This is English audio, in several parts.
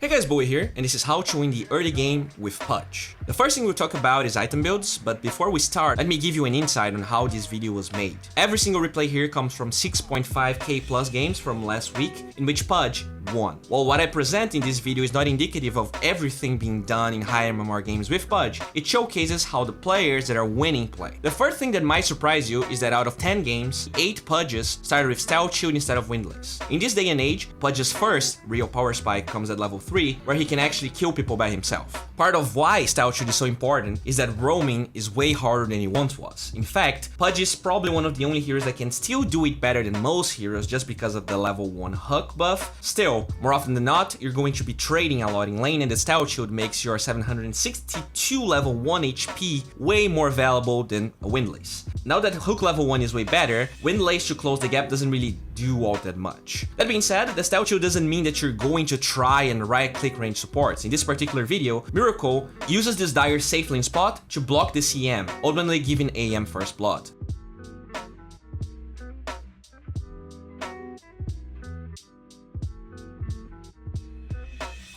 Hey guys, Bowie here, and this is how to win the early game with Pudge. The first thing we'll talk about is item builds, but before we start, let me give you an insight on how this video was made. Every single replay here comes from 6.5k plus games from last week, in which Pudge won. While what I present in this video is not indicative of everything being done in higher MMR games with Pudge, it showcases how the players that are winning play. The first thing that might surprise you is that out of 10 games, 8 Pudges started with Stealth Shield instead of Windlace. In this day and age, Pudge's first real power spike comes at level 3, where he can actually kill people by himself. Part of why Stealth Shield is so important is that roaming is way harder than it once was. In fact, Pudge is probably one of the only heroes that can still do it better than most heroes just because of the level 1 hook buff. Still, more often than not, you're going to be trading a lot in lane, and the Stealth Shield makes your 762 level 1 HP way more valuable than a Windlace. Now that hook level 1 is way better, Windlace to close the gap doesn't really do all that much. That being said, the Stealth Shield doesn't mean that you're going to try and right-click range supports. In this particular video, Miracle uses this dire safe lane spot to block the CM, ultimately giving AM first blood.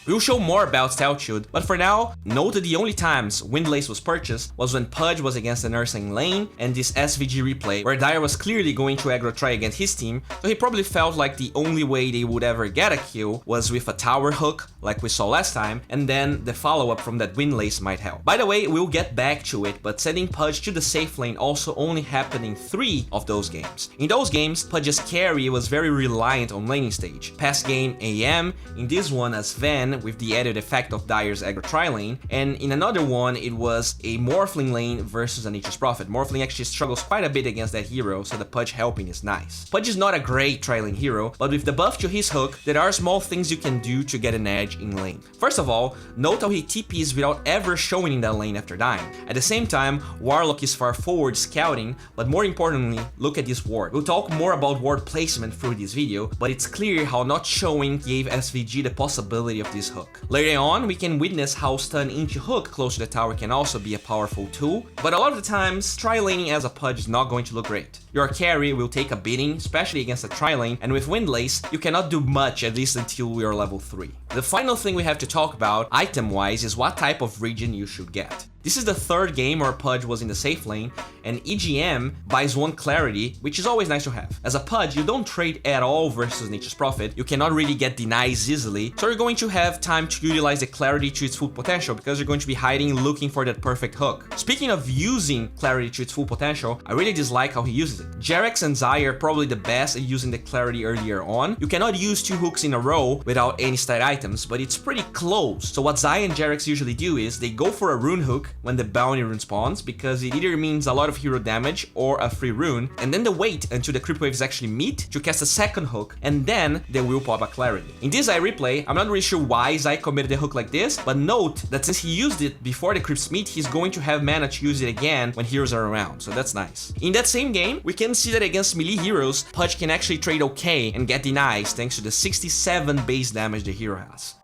We'll show more about Stealth Shield, but for now, note that the only times Windlace was purchased was when Pudge was against the nursing lane and this SVG replay, where Dire was clearly going to aggro try against his team, so he probably felt like the only way they would ever get a kill was with a tower hook, like we saw last time, and then the follow-up from that Windlace might help. By the way, we'll get back to it, but sending Pudge to the safe lane also only happened in 3 of those games. In those games, Pudge's carry was very reliant on laning stage. Past game AM, in this one as Van, with the added effect of Dire's aggro tri-lane, and in another one it was a Morphling lane versus a Nature's Prophet. Morphling actually struggles quite a bit against that hero, so the Pudge helping is nice. Pudge is not a great tri-lane hero, but with the buff to his hook, there are small things you can do to get an edge in lane. First of all, note how he TPs without ever showing in that lane after dying. At the same time, Warlock is far forward scouting, but more importantly, look at this ward. We'll talk more about ward placement through this video, but it's clear how not showing gave SVG the possibility of this hook. Later on, we can witness how stun into hook close to the tower can also be a powerful tool, but a lot of the times, tri-laning as a Pudge is not going to look great. Your carry will take a beating, especially against a tri-lane, and with Windlace, you cannot do much at least until you're level 3. The final thing we have to talk about, item-wise, is what type of region you should get. This is the 3rd game where Pudge was in the safe lane, and EGM buys 1 Clarity, which is always nice to have. As a Pudge, you don't trade at all versus Nature's Prophet, you cannot really get denies easily, so you're going to have time to utilize the Clarity to its full potential because you're going to be hiding looking for that perfect hook. Speaking of using Clarity to its full potential, I really dislike how he uses it. Jeraxx and Xayah are probably the best at using the Clarity earlier on. You cannot use 2 hooks in a row without any stat items, but it's pretty close. So what Xayah and Jeraxx usually do is they go for a rune hook when the bounty rune spawns, because it either means a lot of hero damage or a free rune, and then they wait until the creep waves actually meet to cast a second hook, and then they will pop a Clarity. In this Xayah replay, I'm not really sure why Xayah committed the hook like this, but note that since he used it before the creeps meet, he's going to have mana to use it again when heroes are around, so that's nice. In that same game, we can see that against melee heroes, Pudge can actually trade okay and get denies thanks to the 67 base damage the hero has.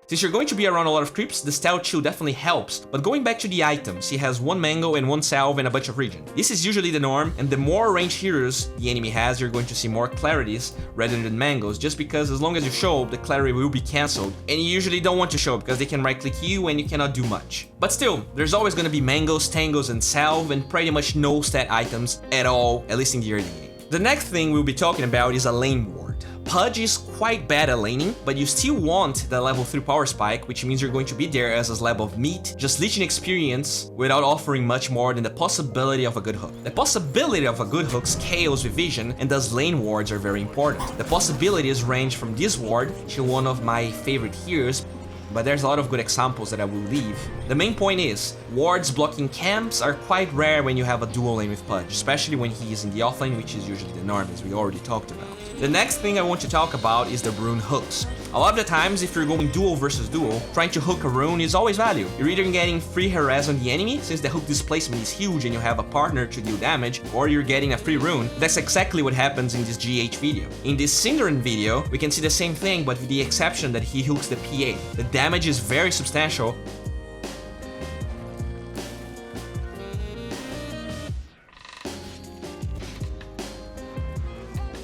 Since you're going to be around a lot of creeps, the Stealth Shield definitely helps, but going back to the items, he has 1 Mango and 1 Salve and a bunch of regen. This is usually the norm, and the more ranged heroes the enemy has, you're going to see more Clarities rather than Mangoes, just because as long as you show, the Clarity will be cancelled, and you usually don't want to show because they can right-click you and you cannot do much. But still, there's always going to be Mangoes, Tangos, and Salve, and pretty much no stat items at all, at least in the early game. The next thing we'll be talking about is a lane ward. Pudge is quite bad at laning, but you still want the level 3 power spike, which means you're going to be there as a slab of meat, just leeching experience without offering much more than the possibility of a good hook. The possibility of a good hook scales with vision, and thus lane wards are very important. The possibilities range from this ward to one of my favorite heroes, but there's a lot of good examples that I will leave. The main point is, wards blocking camps are quite rare when you have a dual lane with Pudge, especially when he is in the offlane, which is usually the norm, as we already talked about. The next thing I want to talk about is the Broom Hooks. A lot of the times, if you're going duo versus duo, trying to hook a rune is always value. You're either getting free harass on the enemy, since the hook displacement is huge and you have a partner to deal damage, or you're getting a free rune. That's exactly what happens in this GH video. In this Synderen video, we can see the same thing, but with the exception that he hooks the PA. The damage is very substantial.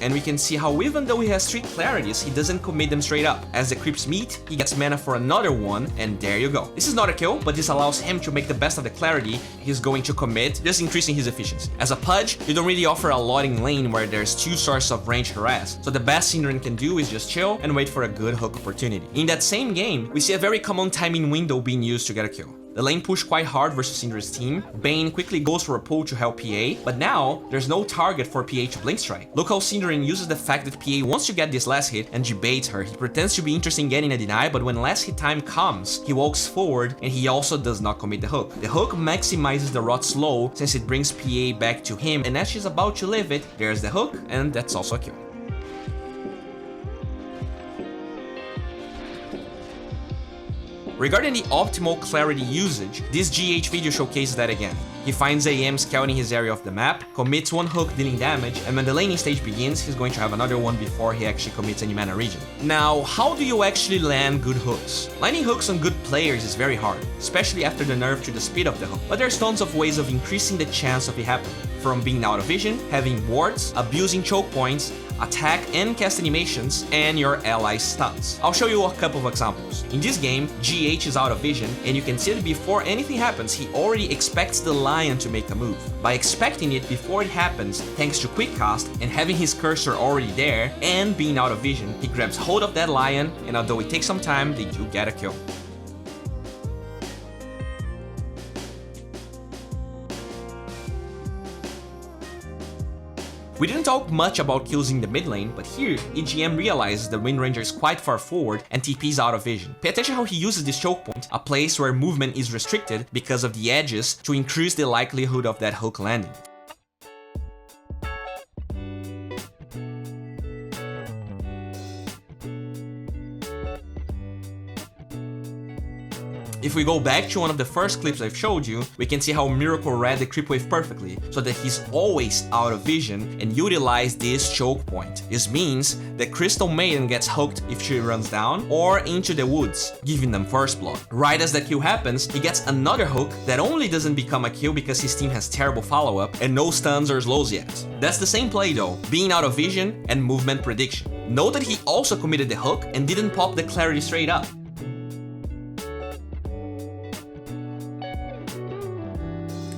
and we can see how even though he has 3 clarities, he doesn't commit them straight up. As the creeps meet, he gets mana for another one, and there you go. This is not a kill, but this allows him to make the best of the clarity he's going to commit, just increasing his efficiency. As a Pudge, you don't really offer a lot in lane where there's 2 sources of range harass, so the best Cr1t can do is just chill and wait for a good hook opportunity. In that same game, we see a very common timing window being used to get a kill. The lane pushed quite hard versus Syndra's team. Bane quickly goes for a pull to help PA, but now there's no target for PA to blink strike. Look how Cr1t uses the fact that PA wants to get this last hit and debates her. He pretends to be interested in getting a deny, but when last hit time comes, he walks forward and he also does not commit the hook. The hook maximizes the rot slow since it brings PA back to him, and as she's about to leave it, there's the hook, and that's also a kill. Regarding the optimal clarity usage, this GH video showcases that again. He finds AM scouting his area of the map, commits 1 hook dealing damage, and when the laning stage begins, he's going to have another one before he actually commits any mana regen. Now, how do you actually land good hooks? Landing hooks on good players is very hard, especially after the nerf to the speed of the hook, but there's tons of ways of increasing the chance of it happening. From being out of vision, having wards, abusing choke points, attack and cast animations, and your ally stunts. I'll show you a couple of examples. In this game, GH is out of vision, and you can see that before anything happens, he already expects the lion to make a move. By expecting it before it happens, thanks to quick cast and having his cursor already there, and being out of vision, he grabs hold of that lion, and although it takes some time, they do get a kill. We didn't talk much about kills in the mid lane, but here, EGM realizes the Wind Ranger is quite far forward and TP's out of vision. Pay attention how he uses this choke point, a place where movement is restricted because of the edges, to increase the likelihood of that hook landing. If we go back to one of the first clips I've showed you, we can see how Miracle read the creep wave perfectly, so that he's always out of vision and utilize this choke point. This means the Crystal Maiden gets hooked if she runs down or into the woods, giving them first blood. Right as the kill happens, he gets another hook that only doesn't become a kill because his team has terrible follow-up and no stuns or slows yet. That's the same play though, being out of vision and movement prediction. Note that he also committed the hook and didn't pop the clarity straight up.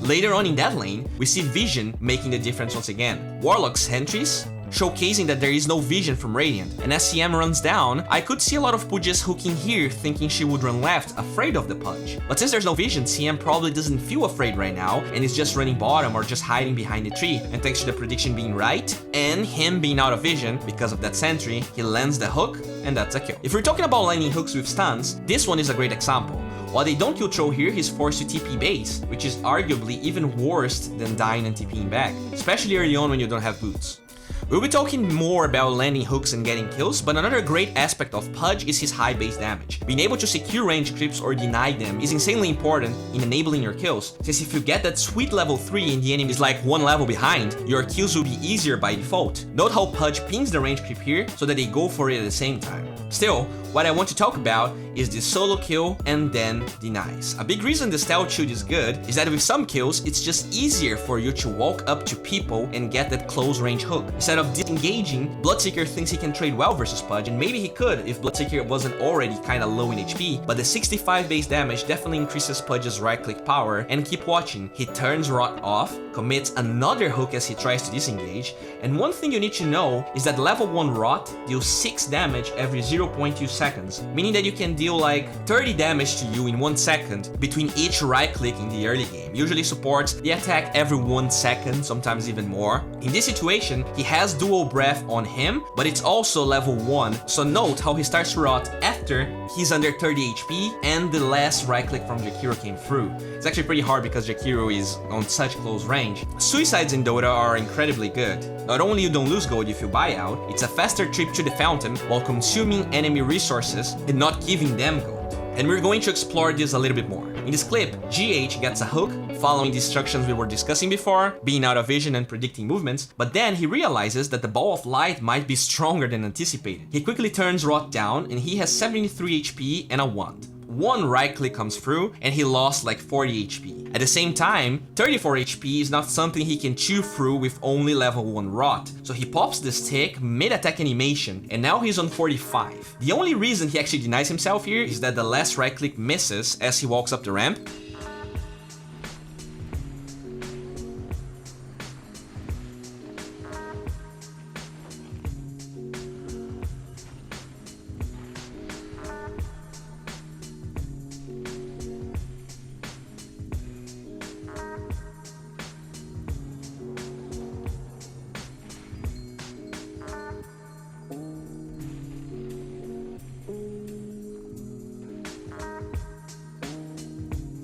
Later on in that lane, we see vision making the difference once again. Warlock's sentries, showcasing that there is no vision from Radiant, and as CM runs down, I could see a lot of Pudges hooking here thinking she would run left, afraid of the Pudge. But since there's no vision, CM probably doesn't feel afraid right now, and is just running bottom or just hiding behind the tree, and thanks to the prediction being right, and him being out of vision because of that sentry, he lands the hook, and that's a kill. If we're talking about landing hooks with stuns, this one is a great example. While they don't kill throw here, he's forced to TP base, which is arguably even worse than dying and TPing back, especially early on when you don't have boots. We'll be talking more about landing hooks and getting kills, but another great aspect of Pudge is his high base damage. Being able to secure range creeps or deny them is insanely important in enabling your kills, since if you get that sweet level 3 and the enemy is like 1 level behind, your kills will be easier by default. Note how Pudge pings the range creep here so that they go for it at the same time. Still, what I want to talk about is the solo kill and then denies. A big reason the stealth shield is good is that with some kills, it's just easier for you to walk up to people and get that close range hook. Instead of disengaging, Bloodseeker thinks he can trade well versus Pudge, and maybe he could if Bloodseeker wasn't already kinda low in HP, but the 65 base damage definitely increases Pudge's right click power, and keep watching. He turns Rot off, commits another hook as he tries to disengage, and one thing you need to know is that level 1 Rot deals 6 damage every 0.2 seconds, meaning that you can deal like 30 damage to you in 1 second between each right click in the early game. Usually supports the attack every 1 second, sometimes even more. In this situation, he has dual breath on him, but it's also level 1, so note how he starts to rot after he's under 30 HP and the last right click from Jeraxx came through. It's actually pretty hard because Jeraxx is on such close range. Suicides in Dota are incredibly good. Not only you don't lose gold if you buy out, it's a faster trip to the fountain while consuming enemy resources and not giving them gold. And we're going to explore this a little bit more. In this clip, GH gets a hook, following the instructions we were discussing before, being out of vision and predicting movements, but then he realizes that the ball of light might be stronger than anticipated. He quickly turns Rot down and he has 73 HP and a wand. one right click comes through and he lost like 40 HP. At the same time, 34 HP is not something he can chew through with only level 1 rot, so he pops the stick mid-attack animation and now he's on 45. The only reason he actually denies himself here is that the last right click misses as he walks up the ramp.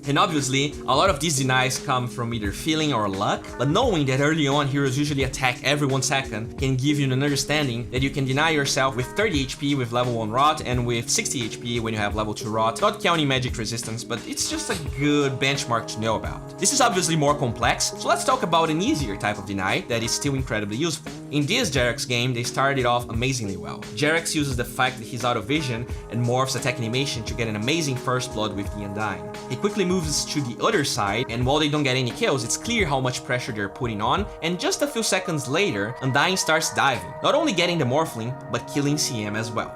And obviously, a lot of these denies come from either feeling or luck, but knowing that early on heroes usually attack every 1 second can give you an understanding that you can deny yourself with 30 HP with level 1 rot and with 60 HP when you have level 2 rot, not counting magic resistance, but it's just a good benchmark to know about. This is obviously more complex, so let's talk about an easier type of deny that is still incredibly useful. In this Jeraxx game, they started off amazingly well. Jeraxx uses the fact that he's out of vision and morphs attack animation to get an amazing first blood with the Undying. He quickly moves to the other side, and while they don't get any kills, it's clear how much pressure they're putting on, and just a few seconds later, Undying starts diving, not only getting the Morphling, but killing CM as well.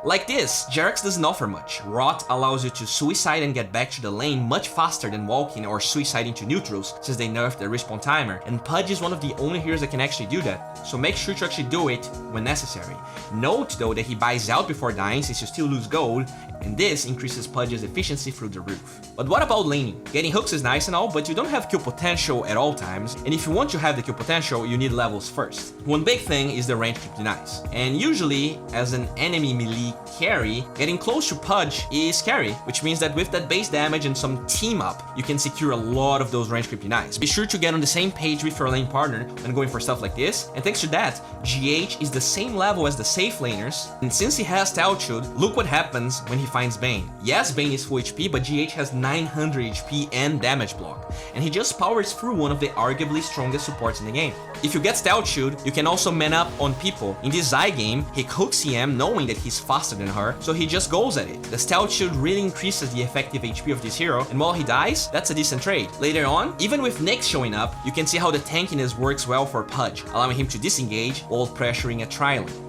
Like this, Jeraxx doesn't offer much. Rot allows you to suicide and get back to the lane much faster than walking or suiciding to neutrals, since they nerfed the respawn timer, and Pudge is one of the only heroes that can actually do that, so make sure to actually do it when necessary. Note though that he buys out before dying since you still lose gold, and this increases Pudge's efficiency through the roof. But what about laning? Getting hooks is nice and all, but you don't have kill potential at all times, and if you want to have the kill potential, you need levels first. One big thing is the range creep denies, and usually, as an enemy melee carry, getting close to Pudge is scary, which means that with that base damage and some team up, you can secure a lot of those range creep denies. Be sure to get on the same page with your lane partner when going for stuff like this, and thanks to that, GH is the same level as the safe laners, and since he has Stealth Shield, look what happens when he finds Bane. Yes, Bane is full HP, but GH has 900 HP and damage block, and he just powers through one of the arguably strongest supports in the game. If you get Stealth Shield, you can also man up on people. In this Zai game, he hooks CM knowing that he's faster than her, so he just goes at it. The Stealth Shield really increases the effective HP of this hero, and while he dies, that's a decent trade. Later on, even with Nyx showing up, you can see how the tankiness works well for Pudge, allowing him to disengage while pressuring a tri-lane.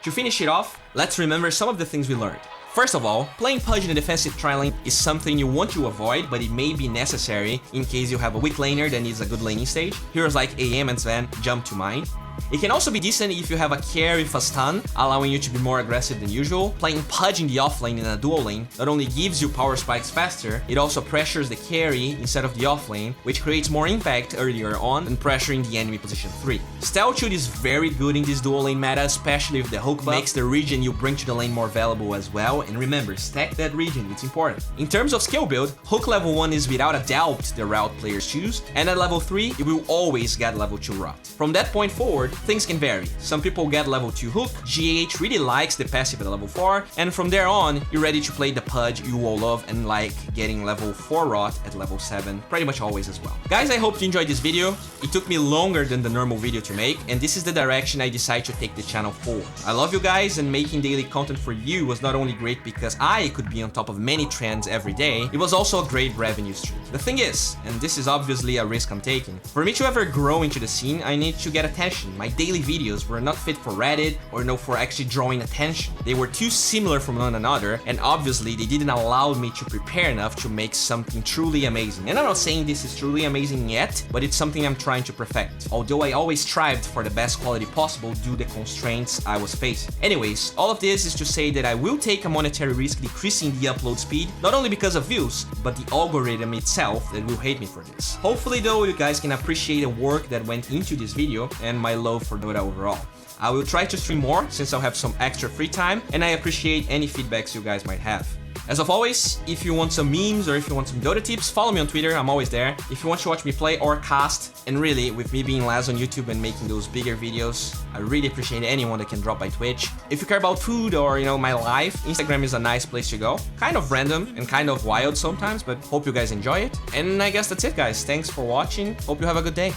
To finish it off, let's remember some of the things we learned. First of all, playing Pudge in a defensive tri-lane is something you want to avoid, but it may be necessary in case you have a weak laner that needs a good laning stage. Heroes like AM and Sven jump to mind. It can also be decent if you have a carry with a stun, allowing you to be more aggressive than usual. Playing Pudge in the offlane in a dual lane not only gives you power spikes faster, it also pressures the carry instead of the offlane, which creates more impact earlier on than pressuring the enemy position 3. Stealth Shield is very good in this dual lane meta, especially if the hook buff makes the region you bring to the lane more valuable as well, and remember, stack that region, it's important. In terms of skill build, hook level 1 is without a doubt the route players choose, and at level 3, you will always get level 2 route. From that point forward, things can vary. Some people get level 2 hook, GH really likes the passive at level 4, and from there on, you're ready to play the Pudge you all love and like getting level 4 rot at level 7, pretty much always as well. Guys, I hope you enjoyed this video. It took me longer than the normal video to make, and this is the direction I decided to take the channel forward. I love you guys, and making daily content for you was not only great because I could be on top of many trends every day, it was also a great revenue stream. The thing is, and this is obviously a risk I'm taking, for me to ever grow into the scene, I need to get attention, amazing. My daily videos were not fit for Reddit or for actually drawing attention. They were too similar from one another, and obviously they didn't allow me to prepare enough to make something truly amazing. And I'm not saying this is truly amazing yet, but it's something I'm trying to perfect. Although I always strived for the best quality possible due to the constraints I was facing. Anyways, all of this is to say that I will take a monetary risk decreasing the upload speed, not only because of views, but the algorithm itself that will hate me for this. Hopefully though, you guys can appreciate the work that went into this video and my love for Dota overall. I will try to stream more since I'll have some extra free time, and I appreciate any feedbacks you guys might have. As of always, if you want some memes or if you want some Dota tips, follow me on Twitter, I'm always there. If you want to watch me play or cast, and really, with me being last on YouTube and making those bigger videos, I really appreciate anyone that can drop by Twitch. If you care about food or, my life, Instagram is a nice place to go. Kind of random and kind of wild sometimes, but hope you guys enjoy it. And I guess that's it, guys. Thanks for watching. Hope you have a good day.